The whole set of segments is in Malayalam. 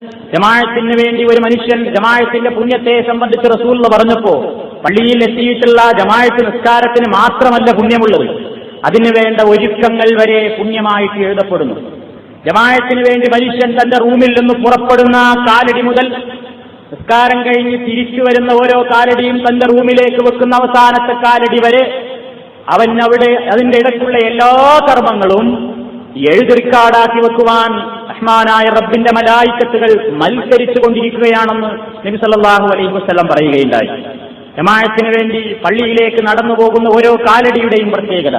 ജമാഅത്തിന് വേണ്ടി ഒരു മനുഷ്യൻ ജമാഅത്തിന്റെ പുണ്യത്തെ സംബന്ധിച്ച് റസൂൽ പറഞ്ഞപ്പോ പള്ളിയിൽ എത്തിയിട്ടുള്ള ജമാഅത്ത് നിസ്കാരത്തിന് മാത്രമല്ല പുണ്യമുള്ളത്, അതിനു വേണ്ട ഒരുക്കങ്ങൾ വരെ പുണ്യമായിട്ട് എഴുതപ്പെടുന്നു. ജമാഅത്തിന് വേണ്ടി മനുഷ്യൻ തന്റെ റൂമിൽ നിന്ന് പുറപ്പെടുന്ന കാലടി മുതൽ നിസ്കാരം കഴിഞ്ഞ് തിരിച്ചു വരുന്ന ഓരോ കാലടിയും തന്റെ റൂമിലേക്ക് വെക്കുന്ന അവസാനത്തെ കാലടി വരെ അവൻ അവിടെ അതിന്റെ ഇടയ്ക്കുള്ള എല്ലാ കർമ്മങ്ങളും എഴുതി റെക്കോർഡാക്കി വെക്കുവാൻ റഹ്മാനായ റബ്ബിന്റെ മലായിക്കത്തുകൾ മത്സരിച്ചു കൊണ്ടിരിക്കുകയാണെന്ന് നബി സല്ലല്ലാഹു അലൈഹി വസല്ലം പറയുകയുണ്ടായി. ജമാഅത്തിന് വേണ്ടി പള്ളിയിലേക്ക് നടന്നു പോകുന്ന ഓരോ കാലടിയുടെയും പ്രത്യേകത.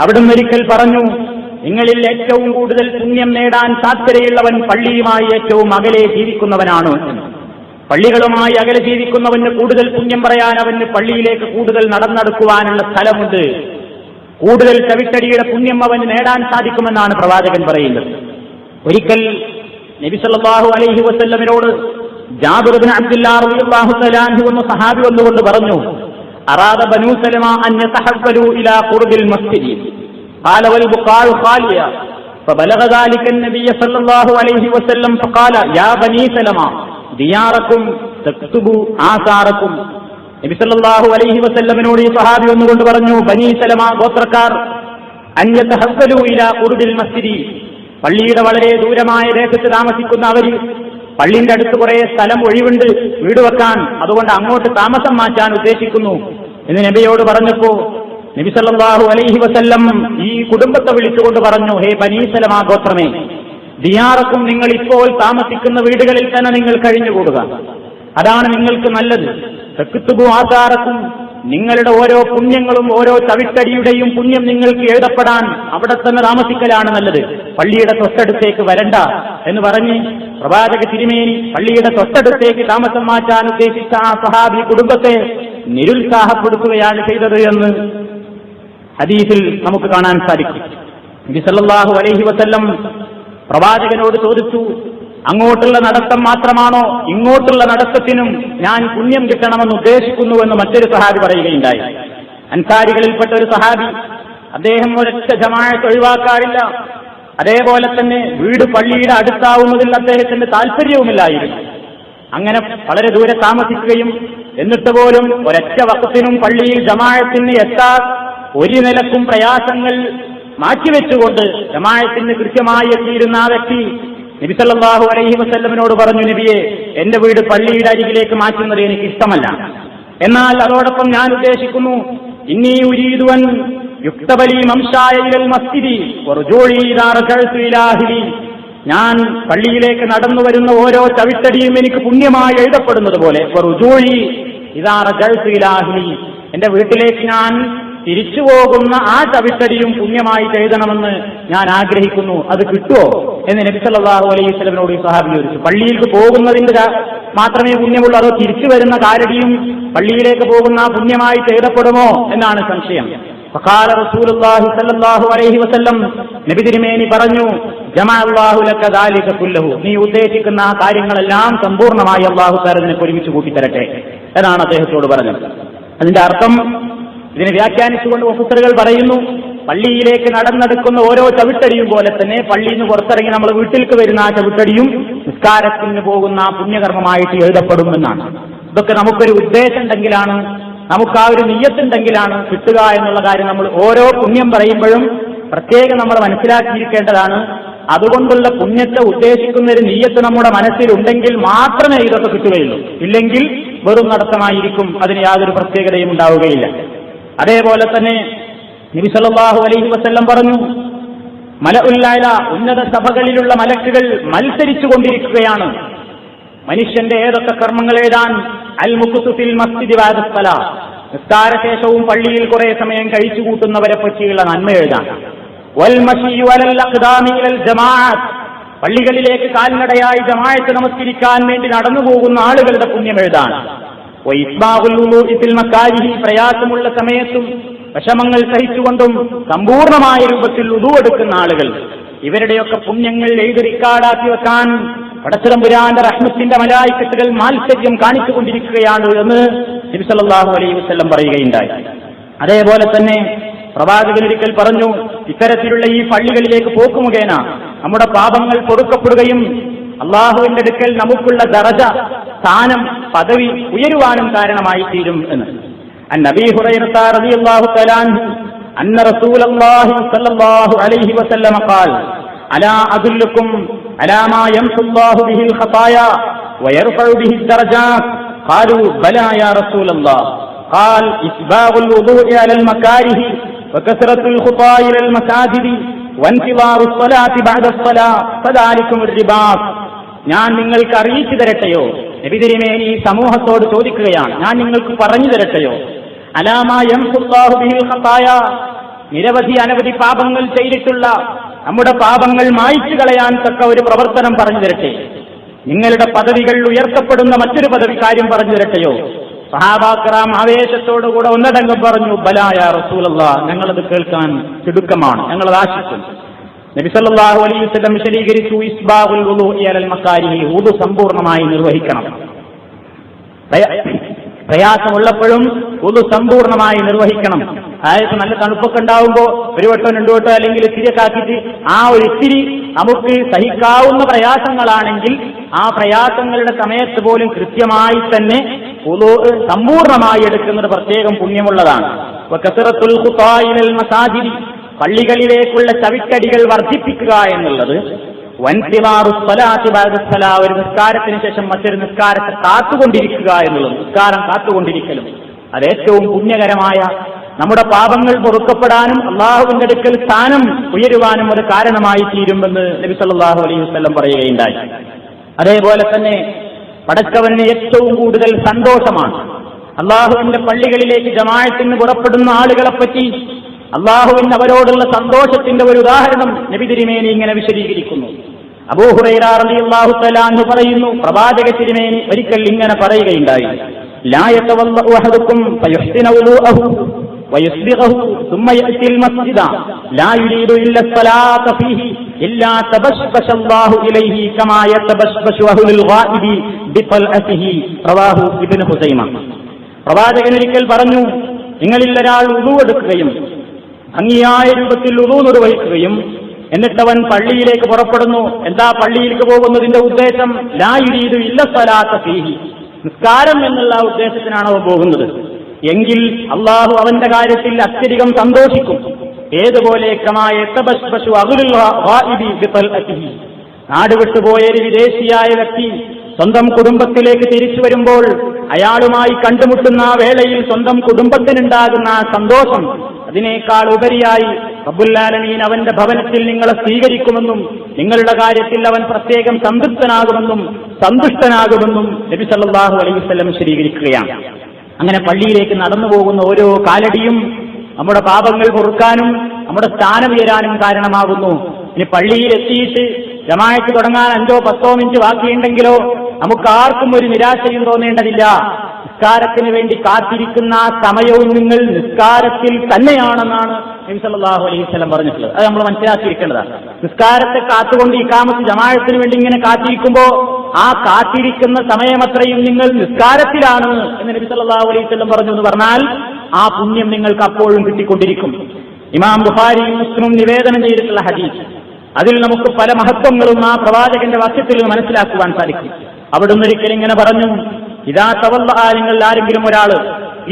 അവിടുന്ന് ഒരിക്കൽ പറഞ്ഞു, നിങ്ങളിൽ ഏറ്റവും കൂടുതൽ പുണ്യം നേടാൻ സാധ്യതയുള്ളവൻ പള്ളിയുമായി ഏറ്റവും അകലെ ജീവിക്കുന്നവനാണ്. പള്ളികളുമായി അകലെ ജീവിക്കുന്നവന് കൂടുതൽ പുണ്യം പറയാൻ അവന് പള്ളിയിലേക്ക് കൂടുതൽ നടന്നെടുക്കുവാനുള്ള സ്ഥലമുണ്ട്. കൂടുതൽ ചവിട്ടടിയുടെ പുണ്യം അവന് നേടാൻ സാധിക്കുമെന്നാണ് പ്രവാചകൻ പറയുന്നത്. ഒരിക്കൽ നബി സല്ലല്ലാഹു അലൈഹി വസല്ലമിനോട് ജാബിർ ഇബ്നു അബ്ദുല്ലാഹ് റളിയല്ലാഹു തആല അൻഹു എന്ന സഹാബി വന്നുകൊണ്ട് പറഞ്ഞു, അറാദ ബനൂ സലമ അൻ യതഹവ്വലു ഇലാ ഖുർബിൽ മസ്ജിദി ഖാല വൽ ബുഖാഉ ഖാലിയ فبلغ ذلك النبي صلى الله عليه وسلم فقال يا بني سلمة ദിയാറക്കും തക്തുബു ആസാറക്കും. നബി സല്ലല്ലാഹു അലൈഹി വസല്ലമിനോട് ഈ സ്വഹാബി വന്നുകൊണ്ട് പറഞ്ഞു, ബനീ സലമ ഗോത്രക്കാർ അൻയതഹവ്വലു ഇലാ ഖുർബിൽ മസ്ജിദി, പള്ളിയുടെ വളരെ ദൂരമായ ദേശത്ത് താമസിക്കുന്ന അവർ പള്ളിന്റെ അടുത്ത് കുറെ സ്ഥലം ഒഴിവുണ്ട് വീട് വെക്കാൻ, അതുകൊണ്ട് അങ്ങോട്ട് താമസം മാറ്റാൻ ഉദ്ദേശിക്കുന്നു എന്ന് നബിയോട് പറഞ്ഞപ്പോ നബി സല്ലല്ലാഹു അലൈഹി വസല്ലം ഈ കുടുംബത്തെ വിളിച്ചുകൊണ്ട് പറഞ്ഞു, ഹേ ബനീ സലമ ഗോത്രമേ, ദിയാറക്കും നിങ്ങൾ ഇപ്പോൾ താമസിക്കുന്ന വീടുകളിൽ തന്നെ നിങ്ങൾ കഴിഞ്ഞുകൂടുക, അതാണ് നിങ്ങൾക്ക് നല്ലത്. തക്തുബു ആസാറക്കും, നിങ്ങളുടെ ഓരോ പുണ്യങ്ങളും ഓരോ ചവിട്ടടിയുടെയും പുണ്യം നിങ്ങൾക്ക് എഴുതപ്പെടാൻ അവിടെ തന്നെ താമസിക്കലാണ് നല്ലത്, പള്ളിയുടെ തൊട്ടടുത്തേക്ക് വരണ്ട എന്ന് പറഞ്ഞ് പ്രവാചക തിരുമേനി പള്ളിയുടെ തൊട്ടടുത്തേക്ക് താമസം മാറ്റാൻ ഉദ്ദേശിച്ച ആ സഹാബി കുടുംബത്തെ നിരുത്സാഹപ്പെടുത്തുകയാണ് ചെയ്തത് എന്ന് ഹദീസിൽ നമുക്ക് കാണാൻ സാധിക്കും. നബി സല്ലല്ലാഹു അലൈഹി വസല്ലം പ്രവാചകനോട് ചോദിച്ചു, അങ്ങോട്ടുള്ള നടത്തം മാത്രമാണോ, ഇങ്ങോട്ടുള്ള നടത്തത്തിനും ഞാൻ പുണ്യം കിട്ടണമെന്ന് ഉദ്ദേശിക്കുന്നുവെന്ന് മറ്റൊരു സഹാബി പറയുകയുണ്ടായി. അൻസാരികളിൽപ്പെട്ട ഒരു സഹാബി, അദ്ദേഹം ഒരൊറ്റ ജമാഅത്ത് ഒഴിവാക്കാറില്ല, അതേപോലെ തന്നെ വീട് പള്ളിയുടെ അടുത്താവുന്നതിൽ അദ്ദേഹത്തിന് താല്പര്യവുമില്ലായിരുന്നു. അങ്ങനെ വളരെ ദൂരെ താമസിക്കുകയും എന്നിട്ട് പോലും ഒരൊറ്റ വഖത്തിനും പള്ളിയിൽ ജമാഅത്തിന് എത്താൻ ഒരു നിലക്കും പ്രയാസങ്ങൾ മാറ്റിവെച്ചുകൊണ്ട് ജമാഅത്തിന് കൃത്യമായി എത്തിയിരുന്ന ആ വ്യക്തി നബി സല്ലല്ലാഹു അലൈഹി വസല്ലമിനോട് പറഞ്ഞു, നബിയെ, എന്റെ വീട് പള്ളിയുടെ അരികിലേക്ക് മാറ്റുന്നത് എനിക്ക് ഇഷ്ടമല്ല, എന്നാൽ അതോടൊപ്പം ഞാൻ ഉദ്ദേശിക്കുന്നു, ഇന്നി ഉരീദു അൻ യുക്തബലി മംശായ ഇലൽ മസ്ജിദി വറുജൂഇ ഇദാ റജഅതു ഇലാ അഹ്ലി, ഞാൻ പള്ളിയിലേക്ക് നടന്നു വരുന്ന ഓരോ ചവിട്ടടിയും എനിക്ക് പുണ്യമായി എഴുതപ്പെടുന്നത് പോലെ വറുജൂഇ ഇദാ റജഅതു ഇലാ അഹ്ലി, എന്റെ വീട്ടിലേക്ക് ഞാൻ തിരിച്ചു പോകുന്ന ആ ചവിട്ടടിയും പുണ്യമായി എഴുതണമെന്ന് ഞാൻ ആഗ്രഹിക്കുന്നു, അത് കിട്ടുമോ എന്ന് നബി സല്ലല്ലാഹു അലൈഹി വസല്ലമിനോട് ഈ സ്വഹാബി ചോദിച്ചു. പള്ളിയിലേക്ക് പോകുന്നതിന്റെ മാത്രമേ പുണ്യമുള്ളൂ, അതോ തിരിച്ചു വരുന്ന കാലടിയും പള്ളിയിലേക്ക് പോകുന്ന പുണ്യമായി എഴുതപ്പെടുമോ എന്നാണ് സംശയം. ഫഖാല റസൂലുള്ളാഹി സ്വല്ലല്ലാഹു അലൈഹി വസല്ലം, നബി തിരുമേനി പറഞ്ഞു, ജമഅല്ലാഹു ലക ദാലിക കുല്ലഹു, നീ ഉദ്ദേശിക്കുന്ന ആ കാര്യങ്ങളെല്ലാം സമ്പൂർണ്ണമായി അല്ലാഹു തആല നിനക്ക് ഒരുമിച്ച് കൂട്ടിത്തരട്ടെ എന്നാണ് അദ്ദേഹത്തോട് പറഞ്ഞത്. അതിന്റെ അർത്ഥം ഇതിനെ വ്യാഖ്യാനിച്ചുകൊണ്ട് മുഫസ്സിറുകൾ പറയുന്നു, പള്ളിയിലേക്ക് നടന്നെടുക്കുന്ന ഓരോ ചവിട്ടടിയും പോലെ തന്നെ പള്ളിയിൽ നിന്ന് പുറത്തിറങ്ങി നമ്മൾ വീട്ടിലേക്ക് വരുന്ന ആ ചവിട്ടടിയും നിസ്കാരത്തിന് പോകുന്ന നിയമകർമ്മമായിട്ട് എഴുതപ്പെടുമെന്നാണ്. ഇതൊക്കെ നമുക്കൊരു ഉദ്ദേശം ഉണ്ടെങ്കിലാണ്, നമുക്ക് ആ ഒരു നിയ്യത്തുണ്ടെങ്കിലാണ് കിട്ടുക എന്നുള്ള കാര്യം നമ്മൾ ഓരോ പുണ്യം പറയുമ്പോഴും പ്രത്യേകം നമ്മൾ മനസ്സിലാക്കിയിരിക്കേണ്ടതാണ്. അതുകൊണ്ടുള്ള പുണ്യത്തെ ഉദ്ദേശിക്കുന്ന ഒരു നിയ്യത്ത് നമ്മുടെ മനസ്സിലുണ്ടെങ്കിൽ മാത്രമേ ഇതൊക്കെ കിട്ടുകയുള്ളൂ, ഇല്ലെങ്കിൽ വെറും നടത്തമായിരിക്കും, അതിന് യാതൊരു പ്രത്യേകതയും ഉണ്ടാവുകയില്ല. അതേപോലെ തന്നെ നബി സല്ലല്ലാഹു അലൈഹി വസല്ലം പറഞ്ഞു, മലഉൽ അഅ്ല, ഉന്നത സഭകളിലുള്ള മലക്കുകൾ മത്സരിച്ചു കൊണ്ടിരിക്കുകയാണ് മനുഷ്യന്റെ ഏതൊക്കെ കർമ്മങ്ങൾ എഴുതാൻ. അൽ മുഖ്തു ഫിൽ മസ്ജിദി ബഅദ സ്വലാ, നിസ്കാരശേഷവും പള്ളിയിൽ കുറെ സമയം കഴിച്ചു കൂട്ടുന്നവരെ പറ്റിയുള്ള നന്മ എഴുതാൻ. വൽ മശിയു അലൽ അഖ്ദാമി ഇലൽ ജമാഅത്ത്, പള്ളികളിലേക്ക് കാൽനടയായി ജമാഅത്ത് നമസ്കരിക്കാൻ വേണ്ടി നടന്നു പോകുന്ന ആളുകളുടെ പുണ്യം എഴുതാൻ. വഇസ്ബാഉൽ വുളൂഇ ഫിൽ മകാരിഹി, പ്രയാസമുള്ള സമയത്തും വിഷമങ്ങൾ സഹിച്ചുകൊണ്ടും സമ്പൂർണമായ രൂപത്തിൽ വുളൂ എടുക്കുന്ന ആളുകൾ, ഇവരുടെയൊക്കെ പുണ്യങ്ങൾ എഴുതി റിക്കാർഡാക്കി വെക്കാൻ പടച്ചതമ്പുരാന്റെ റഹ്മത്തിന്റെ മലായിക്കത്തുകൾ മാത്സര്യം കാണിച്ചുകൊണ്ടിരിക്കുകയാണ് എന്ന് നബി സല്ലല്ലാഹു അലൈഹി വസല്ലം പറയുകയുണ്ടായി. അതേപോലെ തന്നെ പ്രവാചകനൊരിക്കൽ പറഞ്ഞു, ഇത്തരത്തിലുള്ള ഈ പള്ളികളിലേക്ക് പോക്ക് മുഖേന നമ്മുടെ പാപങ്ങൾ പൊറുക്കപ്പെടുകയും അള്ളാഹുവിന്റെ അടുക്കൽ നമുക്കുള്ള ദറജ, സ്ഥാനം, പദവി ഉയരുവാനും കാരണമായി തീരും എന്ന്. അൻ അബീ ഹുറൈറ റളിയല്ലാഹു തആല അൻഹു അന്ന റസൂലല്ലാഹി സ്വല്ലല്ലാഹു അലൈഹി വസല്ലം ഖാൽ അലാ അദുല്ലുക്കും അലാ മാ യംഹുല്ലാഹു ബിഹിൽ ഖതായാ വയർഫഉ ബിഹി ദറജാത്ത് ഖാലൂ ബലാ യാ റസൂലല്ലാഹ് ഖാൽ ഇസ്ബാഗുൽ വുദൂഇ അലൽ മകാരിഹി വകസറത്തുൽ ഖുതാ ഇലൽ മസാജിദി വൻതിവാറു സ്വലാത്തി ബഅദ സ്വലാത്ത് ഫദാലികുമുർ റിബാത്ത്. ഞാൻ നിങ്ങൾക്ക് അറിയിച്ചു തരട്ടെയോ? നബി തിരുമേനി സമൂഹത്തോട് ചോദിക്കുകയാണ്, ഞാൻ നിങ്ങൾക്ക് പറഞ്ഞു തരട്ടെയോ? അലാമാ യംഹുല്ലാഹു ബിഹിൽ ഖതായാ, നിരവധി അനവധി പാപങ്ങൾ ചെയ്തിട്ടുള്ള നമ്മുടെ പാപങ്ങൾ മായ്ച്ചു കളയാൻ തക്ക ഒരു പ്രവർത്തനം പറഞ്ഞു തരട്ടെ? നിങ്ങളുടെ പദവികൾ ഉയർത്തപ്പെടുന്ന മറ്റൊരു കാര്യം പറഞ്ഞു തരട്ടെയോ? സഹാബാക്രാം ആവേശത്തോടുകൂടെ ഒന്നടങ്കം പറഞ്ഞു, ബലാ യാ റസൂലല്ലാഹ്, ഞങ്ങളത് കേൾക്കാൻ തിടുക്കമാണ്, ഞങ്ങളത് ആശിക്കുന്നു. നബി സല്ലല്ലാഹു അലൈഹി വസല്ലം വിശദീകരിച്ചു, ഇസ്ബാഗുൽ വുദൂഇ അലൽ മകാരിഹി, വുദു സമ്പൂർണ്ണമായി നിർവഹിക്കണം. പ്രയാസമുള്ളപ്പോഴും വുദു സമ്പൂർണ്ണമായി നിർവഹിക്കണം. അതായത് നല്ല തണുപ്പൊക്കെ ഉണ്ടാവുമ്പോൾ ഒരു വട്ടം രണ്ടു വട്ടം അല്ലെങ്കിൽ ഇത്തിരിയൊക്കെ ആക്കിയിട്ട് ആ ഒരു ഇത്തിരി നമുക്ക് സഹിക്കാവുന്ന പ്രയാസങ്ങളാണെങ്കിൽ ആ പ്രയാസങ്ങളുടെ സമയത്ത് പോലും കൃത്യമായി തന്നെ വുദു സമ്പൂർണ്ണമായി എടുക്കുന്നത് പ്രത്യേകം പുണ്യമുള്ളതാണ്. വകസറത്തുൽ ഖുതാ ഇലൽ മസാജിദി, പള്ളികളിലേക്കുള്ള ചവിട്ടടികൾ വർദ്ധിപ്പിക്കുക എന്നുള്ളത്, വൻതിവാറു സ്വലാത്തി ബഅദ സ്വലാത്ത്, ഒരു നിസ്കാരത്തിന് ശേഷം മറ്റൊരു നിസ്കാരത്തെ കാത്തുകൊണ്ടിരിക്കുക എന്നുള്ളത്, നിസ്കാരം കാത്തുകൊണ്ടിരിക്കലും അത് ഏറ്റവും പുണ്യകരമായ, നമ്മുടെ പാപങ്ങൾ പൊറുക്കപ്പെടാനും അള്ളാഹുവിന്റെ അടുക്കൽ സ്ഥാനം ഉയരുവാനും ഒരു കാരണമായി തീരുമെന്ന് നബി സല്ലല്ലാഹു അലൈഹി വസല്ലം പറയുകയുണ്ടായി. അതേപോലെ തന്നെ പടച്ചവന് ഏറ്റവും കൂടുതൽ സന്തോഷമാണ് അള്ളാഹുവിന്റെ പള്ളികളിലേക്ക് ജമാഅത്തിന് പുറപ്പെടുന്ന ആളുകളെപ്പറ്റി അള്ളാഹുവിന് അവരോടുള്ള സന്തോഷത്തിന്റെ ഒരു ഉദാഹരണം നബി തിരുമേനി ഇങ്ങനെ വിശദീകരിക്കുന്നു. അബൂ ഹുറൈറ റളിയല്ലാഹു തആല അൻഹു പറയുന്നു, പ്രവാചക തിരുമേനി ഒരിക്കൽ ഇങ്ങനെ പറയുകയുണ്ടായി, ലാ യതവല്ലഉ അഹദുക്കും ഫയുഹ്സിന വുദൂഅഹു വയസ്ബിഗഹു ثم يأتي المسجد لا يريد إلا الصلاة فيه إلا تبشبش الله إليه كما يتبشبش أهل الغائب بطلعته رواه ابن خزൈമ. പ്രവാചകൻ ഒരിക്കൽ പറഞ്ഞു, നിങ്ങളിൽ ഒരാൾ വുദൂ എടുക്കുകയും ഭംഗിയായ രൂപത്തിൽ വുദൂ നിർവഹിക്കുകയും എന്നിട്ടവൻ പള്ളിയിലേക്ക് പുറപ്പെടുന്നു. എന്താ പള്ളിയിലേക്ക് പോകുന്നതിന്റെ ഉദ്ദേശം? ലാ യുരീദു ഇല്ല സ്വലാത്ത ഫീഹി, നിസ്കാരം എന്നുള്ള ഉദ്ദേശത്തിനാണ് അവൻ പോകുന്നത് എങ്കിൽ അള്ളാഹു അവന്റെ കാര്യത്തിൽ അത്യധികം സന്തോഷിക്കും. ഏതുപോലെ നാട് വിട്ടുപോയ ഒരു വിദേശിയായ വ്യക്തി സ്വന്തം കുടുംബത്തിലേക്ക് തിരിച്ചു വരുമ്പോൾ അയാളുമായി കണ്ടുമുട്ടുന്ന ആ വേളയിൽ സ്വന്തം കുടുംബത്തിനുണ്ടാകുന്ന സന്തോഷം, അതിനേക്കാൾ ഉപരിയായി റബ്ബുൽ ആലമീൻ അവന്റെ ഭവനത്തിൽ നിങ്ങളെ സ്വീകരിക്കുമെന്നും നിങ്ങളുടെ കാര്യത്തിൽ അവൻ പ്രത്യേകം സംതൃപ്തനാകുമെന്നും സന്തുഷ്ടനാകുമെന്നും നബി സല്ലല്ലാഹു അലൈഹി വസല്ലം വിശദീകരിക്കുകയാണ്. അങ്ങനെ പള്ളിയിലേക്ക് നടന്നു പോകുന്ന ഓരോ കാലടിയും നമ്മുടെ പാപങ്ങൾ പൊറുക്കാനും നമ്മുടെ സ്ഥാനം ഉയരാനും കാരണമാകുന്നു. ഇനി പള്ളിയിൽ എത്തിയിട്ട് ജമാഅത്ത് തുടങ്ങാൻ 5-10 മിനിറ്റ് ബാക്കിയുണ്ടെങ്കിലോ നമുക്ക് ആർക്കും ഒരു നിരാശയും തോന്നേണ്ടതില്ല. നിസ്കാരത്തിന് വേണ്ടി കാത്തിരിക്കുന്ന ആ സമയവും നിങ്ങൾ നിസ്കാരത്തിൽ തന്നെയാണെന്നാണ് നബി സല്ലല്ലാഹു അലൈഹി വസല്ലം പറഞ്ഞിട്ടുള്ളത്. അത് നമ്മൾ മനസ്സിലാക്കിയിരിക്കേണ്ടതാണ്. നിസ്കാരത്തെ കാത്തുകൊണ്ട് ഇഖാമത്ത് ജമാഅത്തിന് വേണ്ടി ഇങ്ങനെ കാത്തിരിക്കുമ്പോൾ ആ കാത്തിരിക്കുന്ന സമയമത്രയും നിങ്ങൾ നിസ്കാരത്തിലാണ് എന്ന് നബി സല്ലല്ലാഹു അലൈഹി വസല്ലം പറഞ്ഞു എന്ന് പറഞ്ഞാൽ ആ പുണ്യം നിങ്ങൾക്ക് അപ്പോഴും കിട്ടിക്കൊണ്ടിരിക്കും. ഇമാം ബുഖാരിയും മുസ്ലിമും നിവേദനം ചെയ്തിട്ടുള്ള ഹദീസ്, അതിൽ നമുക്ക് പല മഹത്വങ്ങളും ആ പ്രവാചകന്റെ വാക്യത്തിൽ മനസ്സിലാക്കുവാൻ സാധിക്കും. അവിടുന്ന് ഒരിക്കൽ ഇങ്ങനെ പറഞ്ഞു, ഇദാ തവല്ല, നിങ്ങൾ ആരെങ്കിലും ഒരാള്,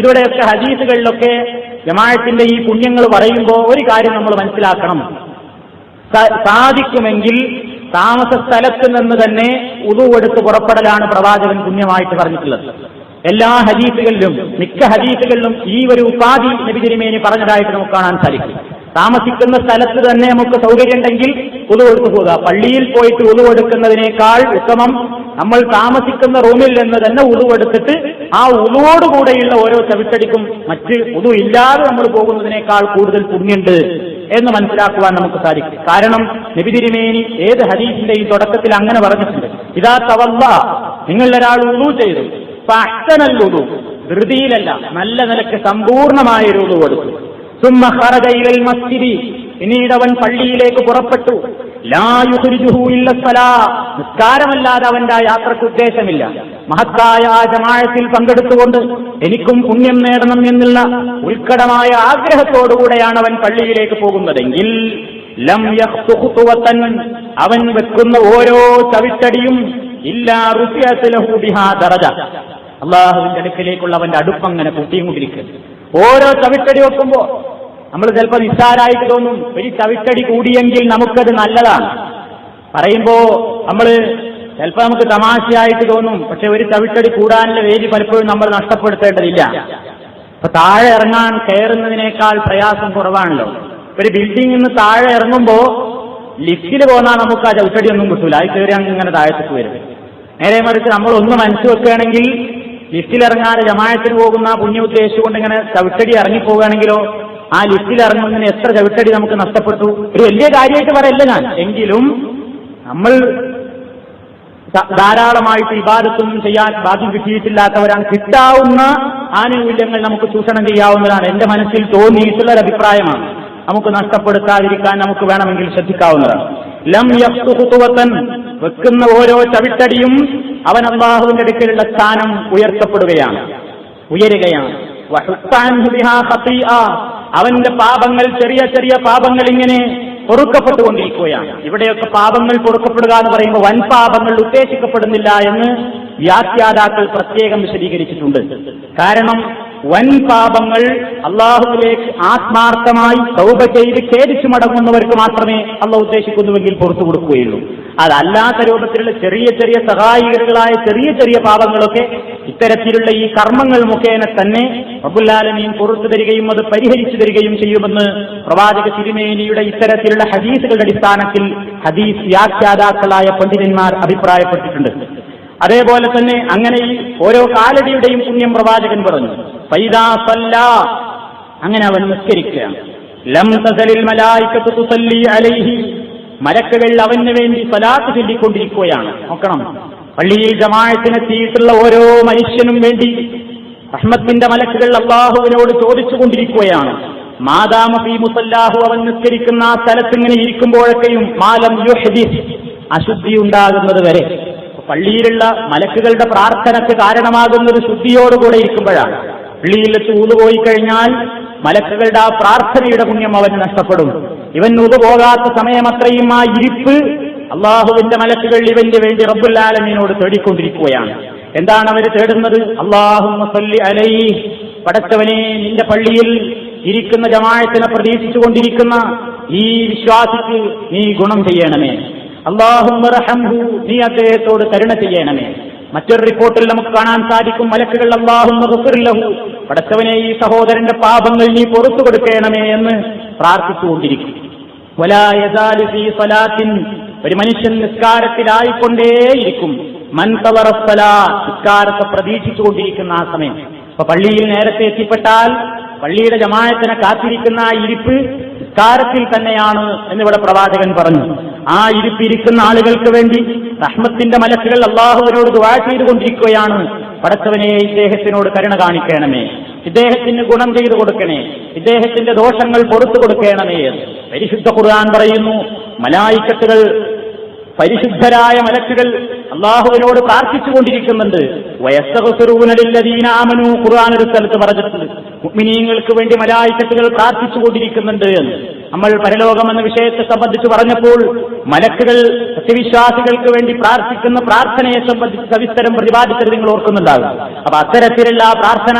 ഇവിടെയൊക്കെ ഹദീസുകളിലൊക്കെ ജമാഅത്തിന്റെ ഈ പുണ്യങ്ങൾ പറയുമ്പോൾ ഒരു കാര്യം നമ്മൾ മനസ്സിലാക്കണം. സാധിക്കുമെങ്കിൽ താമസ സ്ഥലത്ത് നിന്ന് തന്നെ വുദൂ എടുത്ത് പുറപ്പെടലാണ് പ്രവാചകൻ പുണ്യമായിട്ട് പറഞ്ഞിട്ടുള്ളത്. എല്ലാ ഹദീസുകളിലും മിക്ക ഹദീസുകളിലും ഈ ഒരു ഉപാധി നബി തിരുമേനി പറഞ്ഞതായിട്ട് നമുക്ക് കാണാൻ സാധിക്കും. താമസിക്കുന്ന സ്ഥലത്ത് തന്നെ നമുക്ക് സൗകര്യമുണ്ടെങ്കിൽ വുദൂ എടുത്തു പോകുക. പള്ളിയിൽ പോയിട്ട് വുദൂ എടുക്കുന്നതിനേക്കാൾ ഉത്തമം നമ്മൾ താമസിക്കുന്ന റൂമിൽ നിന്ന് തന്നെ വുദൂ എടുത്തിട്ട് ആ വുദൂയോടുകൂടെയുള്ള ഓരോ ചവിട്ടടിക്കും മറ്റ് വുദൂ ഇല്ലാതെ നമ്മൾ പോകുന്നതിനേക്കാൾ കൂടുതൽ പുണ്യുണ്ട് എന്ന് മനസ്സിലാക്കുവാൻ നമുക്ക് സാധിക്കും. കാരണം നബി തിരുമേനി ഏത് ഹദീസിന്റെയും തുടക്കത്തിൽ അങ്ങനെ പറഞ്ഞിട്ടുണ്ട്, ഇദാ തവല്ല, നിങ്ങളൊരാൾ വുദൂ ചെയ്തു, ഫഅഹ്സനൽ വുദൂ, ധൃതിയിലല്ല നല്ല നിലക്ക് സമ്പൂർണമായ ഒരു വുദൂ കൊടുത്തു. സുമ്മ ഖറജ ഇലൽ മസ്ജിദി, പിന്നീട് അവൻ പള്ളിയിലേക്ക് പുറപ്പെട്ടു. ലാ യുഖ്രിജുഹു ഇല്ല സ്വലാ, നിസ്കാരമല്ലാതെ അവന്റെ യാത്രക്ക് ഉദ്ദേശമില്ല. മഹത്തായ ആ ജമാഅത്തിൽ പങ്കെടുത്തുകൊണ്ട് എനിക്കും പുണ്യം നേടണം എന്നുള്ള ഉത്കടമായ ആഗ്രഹത്തോടുകൂടെയാണ് അവൻ പള്ളിയിലേക്ക് പോകുന്നതെങ്കിൽ ലം യഖ്തു ഖുതുവതൻ, അവൻ വെക്കുന്ന ഓരോ ചവിട്ടടിയും ഇല്ലാ റുഫിഅത് ലഹു ബിഹാ ദറജ, അള്ളാഹുവിന്റെ അടുക്കലേക്കുള്ള അവന്റെ അടുപ്പങ്ങനെ കൂട്ടിക്കൊണ്ടിരിക്കും. ഓരോ ചവിട്ടടി വെക്കുമ്പോ നമ്മൾ ചിലപ്പോൾ നിസ്സാരായിട്ട് തോന്നും, ഒരു ചവിട്ടടി കൂടിയെങ്കിൽ നമുക്കത് നല്ലതാണ് പറയുമ്പോ ചിലപ്പോൾ നമുക്ക് തമാശയായിട്ട് തോന്നും. പക്ഷെ ഒരു ചവിട്ടടി കൂടാനുള്ള വേദി പലപ്പോഴും നമ്മൾ നഷ്ടപ്പെടുത്തേണ്ടതില്ല. അപ്പൊ താഴെ ഇറങ്ങാൻ കയറുന്നതിനേക്കാൾ പ്രയാസം കുറവാണല്ലോ. ഒരു ബിൽഡിംഗിൽ നിന്ന് താഴെ ഇറങ്ങുമ്പോ ലിഫ്റ്റിൽ പോന്നാൽ നമുക്ക് ആ ചവിട്ടടി ഒന്നും കിട്ടൂല, അത് കയറി അങ്ങനെ താഴത്തേക്ക് വരും. നേരെ മറിച്ച് നമ്മൾ ഒന്ന് മനസ്സ് വെക്കുകയാണെങ്കിൽ ലിഫ്റ്റിലിറങ്ങാതെ ജമാഅത്തിന് പോകുന്ന പുണ്യം ഉദ്ദേശിച്ചുകൊണ്ട് ഇങ്ങനെ ചവിട്ടടി ഇറങ്ങിപ്പോവുകയാണെങ്കിലോ ആ ലിഫ്റ്റിൽ ഇറങ്ങുന്നതിന് എത്ര ചവിട്ടടി നമുക്ക് നഷ്ടപ്പെട്ടു. ഒരു വലിയ കാര്യമായിട്ട് പറയല്ല ഞാൻ, എങ്കിലും നമ്മൾ ധാരാളമായിട്ട് ഇബാദത്തൊന്നും ചെയ്യാൻ ഭാഗ്യം കിട്ടിയിട്ടില്ലാത്തവരാണ്. കിട്ടാവുന്ന ആനുകൂല്യങ്ങൾ നമുക്ക് ചൂഷണം ചെയ്യാവുന്നതാണ്. എന്റെ മനസ്സിൽ തോന്നിയിട്ടുള്ള ഒരു അഭിപ്രായമാണ്. നമുക്ക് നഷ്ടപ്പെടുത്താതിരിക്കാൻ നമുക്ക് വേണമെങ്കിൽ ശ്രദ്ധിക്കാവുന്നതാണ്. ലം യഖ്തു ഖുതുവതൻ, വെക്കുന്ന ഓരോ ചവിട്ടടിയും അവൻ അല്ലാഹുവിന്റെ അടുക്കലുള്ള സ്ഥാനം ഉയരുകയാണ്. വഹുത്താൻഹു ബിഹാ ഖതീഅ, അവന്റെ പാപങ്ങൾ ചെറിയ ചെറിയ പാപങ്ങൾ ഇങ്ങനെ പൊറുക്കപ്പെട്ടുകൊണ്ടിരിക്കുകയാണ്. ഇവിടെയൊക്കെ പാപങ്ങൾ പൊറുക്കപ്പെടുക എന്ന് പറയുമ്പോൾ വൻ പാപങ്ങൾ ഉദ്ദേശിക്കപ്പെടുന്നില്ല എന്ന് വ്യാഖ്യാതാക്കൾ പ്രത്യേകം വിശദീകരിച്ചിട്ടുണ്ട്. കാരണം വൻ പാപങ്ങൾ അള്ളാഹുവിലേക്ക് ആത്മാർത്ഥമായി തൗബ ചെയ്ത് ഖേദിച്ചു മടങ്ങുന്നവർക്ക് മാത്രമേ അള്ളാഹു ഉദ്ദേശിക്കുന്നുവെങ്കിൽ പുറത്തു കൊടുക്കുകയുള്ളൂ. അതല്ലാത്ത രൂപത്തിലുള്ള ചെറിയ ചെറിയ സഹായികളായ ചെറിയ ചെറിയ പാപങ്ങളൊക്കെ ഇത്തരത്തിലുള്ള ഈ കർമ്മങ്ങൾ മുഖേന തന്നെ റബ്ബുൽ ആലമീൻ പുറത്തു തരികയും അത് പരിഹരിച്ചു തരികയും ചെയ്യുമെന്ന് പ്രവാചക തിരുമേനിയുടെ ഇത്തരത്തിലുള്ള ഹദീസുകളുടെ അടിസ്ഥാനത്തിൽ ഹദീസ് വ്യാഖ്യാതാക്കളായ പണ്ഡിതന്മാർ അഭിപ്രായപ്പെട്ടിട്ടുണ്ട്. അതേപോലെ തന്നെ അങ്ങനെ ഈ ഓരോ കാലടിയുടെയും പുണ്യം പ്രവാചകൻ പറഞ്ഞു. ഫൈദാ സല്ലാ, അങ്ങനെ അവൻ നിസ്കരിക്കുകയാണ്. ലം തസലിൽ മലായികത്തു തുസല്ലി അലൈഹി, മലക്കുകൾ അവന് വേണ്ടി സ്വലാത്ത് ചൊല്ലിക്കൊണ്ടിരിക്കുകയാണ്. നോക്കണം, പള്ളിയിൽ ജമാഅത്തിനെത്തിയിട്ടുള്ള ഓരോ മനുഷ്യനും വേണ്ടി റഹ്മത്തിന്റെ മലക്കുകൾ അല്ലാഹുവിനോട് ചോദിച്ചുകൊണ്ടിരിക്കുകയാണ്. മാദാമ ഫീ മുസല്ലാഹു, അവൻ നിസ്കരിക്കുന്ന ആ സ്ഥലത്ത് ഇങ്ങനെ ഇരിക്കുമ്പോഴൊക്കെയും മാലം യുഹ്ദിസ്, അശുദ്ധി ഉണ്ടാകുന്നത് വരെ. പള്ളിയിലുള്ള മലക്കുകളുടെ പ്രാർത്ഥനയ്ക്ക് കാരണമാകുന്നത് ശുദ്ധിയോടുകൂടെ ഇരിക്കുമ്പോഴാണ്. പള്ളിയിൽ വെച്ച് ഊതുപോയി കഴിഞ്ഞാൽ മലക്കുകളുടെ ആ പ്രാർത്ഥനയുടെ പുണ്യം അവന് നഷ്ടപ്പെടും. ഇവൻ ഊതുപോകാത്ത സമയമത്രയും ആ ഇരിപ്പ് അള്ളാഹുവിന്റെ മലക്കുകൾ ഇവന് വേണ്ടി റബ്ബുൽ ആലമീനോട് തേടിക്കൊണ്ടിരിക്കുകയാണ്. എന്താണ് അവർ തേടുന്നത്? അല്ലാഹുമ്മ സല്ലി അലൈഹി, പടച്ചവനെ നിന്റെ പള്ളിയിൽ ഇരിക്കുന്ന ജമാഅത്തിനെ പ്രതീക്ഷിച്ചുകൊണ്ടിരിക്കുന്ന ഈ വിശ്വാസിക്ക് നീ ഗുണം ചെയ്യണമേ. അല്ലാഹുമ്മ റഹംഹു, നീ അദ്ദേഹത്തോട് കരുണ ചെയ്യണമേ. മറ്റൊരു റിപ്പോർട്ടിൽ നമുക്ക് കാണാൻ സാധിക്കും, മലക്കുകൾ അല്ലാഹുമ്മ ഗഫിർ ലഹു, പടച്ചവനെ ഈ സഹോദരന്റെ പാപങ്ങൾ നീ പുറത്തു കൊടുക്കണമേ എന്ന് പ്രാർത്ഥിച്ചുകൊണ്ടിരിക്കും. വലാ യസാലു ഫീ സ്വലാത്തിൻ, ഒരു മനുഷ്യൻ നിസ്കാരത്തിലായിക്കൊണ്ടേയിരിക്കും. മൻ തവറ സ്വലാ, നിസ്കാരത്തെ പ്രതീക്ഷിച്ചുകൊണ്ടിരിക്കുന്ന ആ സമയം. അപ്പൊ പള്ളിയിൽ നേരത്തെ എത്തിപ്പെട്ടാൽ പള്ളിയുടെ ജമാഅത്തിനെ കാത്തിരിക്കുന്ന ആ ഇരിപ്പ് നിസ്കാരത്തിൽ തന്നെയാണ് എന്നിവിടെ പ്രവാചകൻ പറഞ്ഞു. ആ ഇരിപ്പിരിക്കുന്ന ആളുകൾക്ക് വേണ്ടി റഹ്മത്തിന്റെ മലക്കുകൾ അല്ലാഹുവിനോട് ദുആ ചെയ്തുകൊണ്ടിരിക്കുകയാണ്. പടച്ചവനെ ഇദ്ദേഹത്തിനോട് കരുണ കാണിക്കണമേ, ഇദ്ദേഹത്തിന് ഗുണം ചെയ്തു കൊടുക്കണേ, ഇദ്ദേഹത്തിന്റെ ദോഷങ്ങൾ പുറത്തു കൊടുക്കണമേ. പരിശുദ്ധ ഖുർആൻ പറയുന്നു, മലായിക്കത്തുകൾ, പരിശുദ്ധരായ മലക്കുകൾ അള്ളാഹുവിനോട് പ്രാർത്ഥിച്ചുകൊണ്ടിരിക്കുന്നുണ്ട്. വയസ്തഗ്ഫിറൂന ലില്ലദീന ആമനൂ, ഖുർആൻ ഒരു സ്ഥലത്ത് പറഞ്ഞിട്ടുണ്ട്, മുഅ്മിനീങ്ങൾക്ക് വേണ്ടി മലായിക്കത്തുകൾ പ്രാർത്ഥിച്ചുകൊണ്ടിരിക്കുന്നുണ്ട് എന്ന്. നമ്മൾ പരലോകം എന്ന വിഷയത്തെ സംബന്ധിച്ച് പറഞ്ഞപ്പോൾ മലക്കുകൾ സത്യവിശ്വാസികൾക്ക് വേണ്ടി പ്രാർത്ഥിക്കുന്ന പ്രാർത്ഥനയെ സംബന്ധിച്ച് സവിസ്തരം പ്രതിപാദിച്ചത് നിങ്ങൾ ഓർക്കുന്നുണ്ടാകും. അപ്പൊ അത്തരത്തിലുള്ള പ്രാർത്ഥന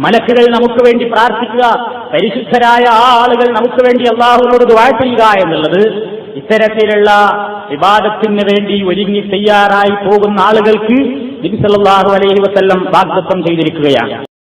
മലക്കുകൾ നമുക്ക് വേണ്ടി പ്രാർത്ഥിക്കുക, പരിശുദ്ധരായ ആ ആളുകൾ നമുക്ക് വേണ്ടി അള്ളാഹുവിനോട് ദുആ ചെയ്യുക എന്നുള്ളത് ഇത്തരത്തിലുള്ള ഇബാദത്തിന് വേണ്ടി ഒരുങ്ങി തയ്യാറായി പോകുന്ന ആളുകൾക്ക് നബി സല്ലല്ലാഹു അലൈഹി വസല്ലം വാഗ്ദത്തം ചെയ്തിരിക്കുകയാണ്.